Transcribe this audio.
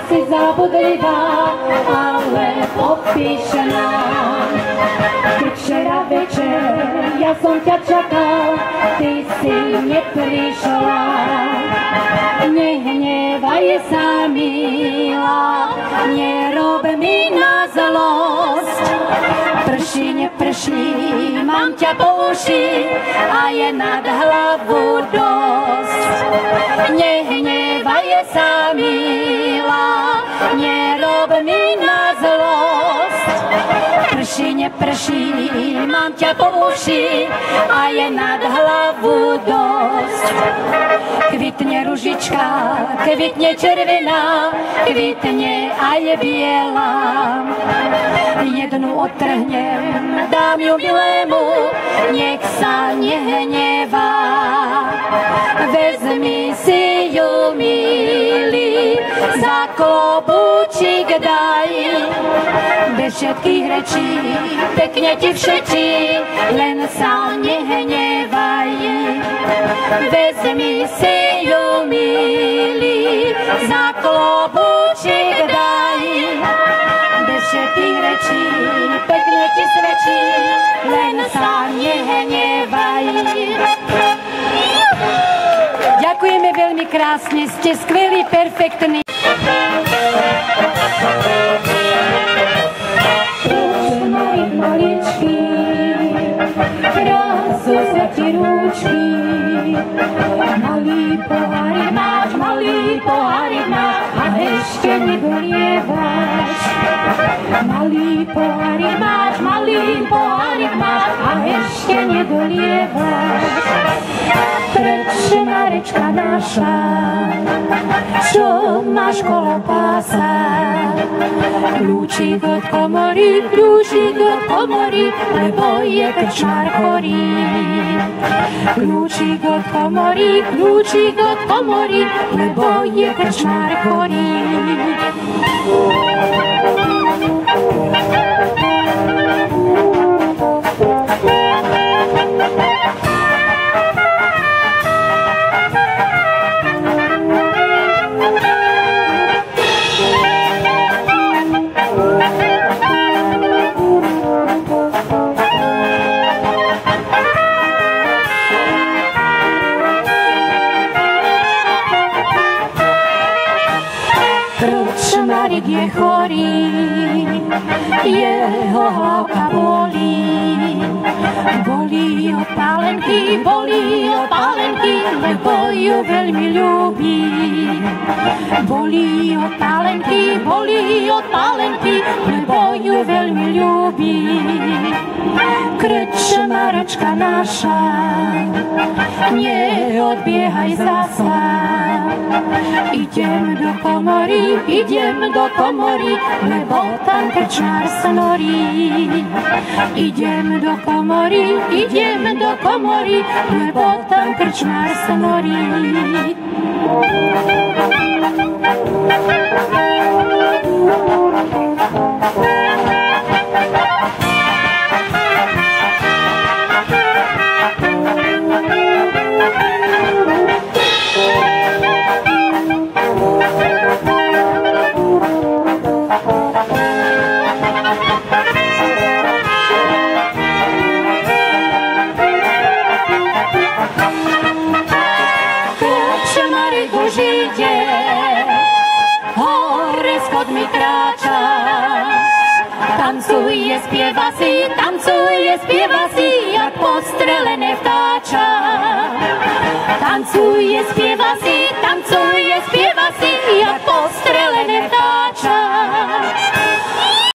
si zabudlivá, ale popíšená. Včera večer ja som ťa čakal, ty si neprišla. Nehnevaj sa, milá, nerob mi na zlosť. Prší, neprší, mám ťa po uši a je nad hlavu dosť. Nehnevaj sa, milá, nerob mi na zlosť. Prší, neprší, mám ťa po uši a je nad hlavu dosť. Kvitne ružička, kvitne červená, kvitne aj biela. Jednu odtrhnem, dám ju milému, nech sa nehnevá. Vezmi si ju, milý, za klobúčik daj. Bez všetkých rečí, pekne ti všetci, len sa nehnevaj. Vezmi si ju, milý, za klobúčik daj. Bez všetkých rečí, pekne ti svedčí, len sa nehnevaj. Ďakujeme veľmi krásne, ste skvelí, perfektní. Maličky, krásu sa ti rúčky. Malý pohárik máš a ešte nedolievaš. Malý pohárik máš a ešte nedolievaš. Prečo Marečka naša, čo máš kolo pása? Kľúčik od komory, lebo je krčmár chorý. Kľúčik od komory, lebo je krčmár chorý. Krčmárik je chorý, jeho hlavka bolí. Bolí od pálenky, lebo ju veľmi ľúbi. Bolí od pálenky, lebo ju veľmi ľúbi. Krčmáračka naša, neodbiehaj zasa. Idem do komory, lebo tam krčmár snorí. Idem do komory, lebo tam krčmár snorí. Tancuje, spieva si, jak postrelené vtáča. Tancuje, spieva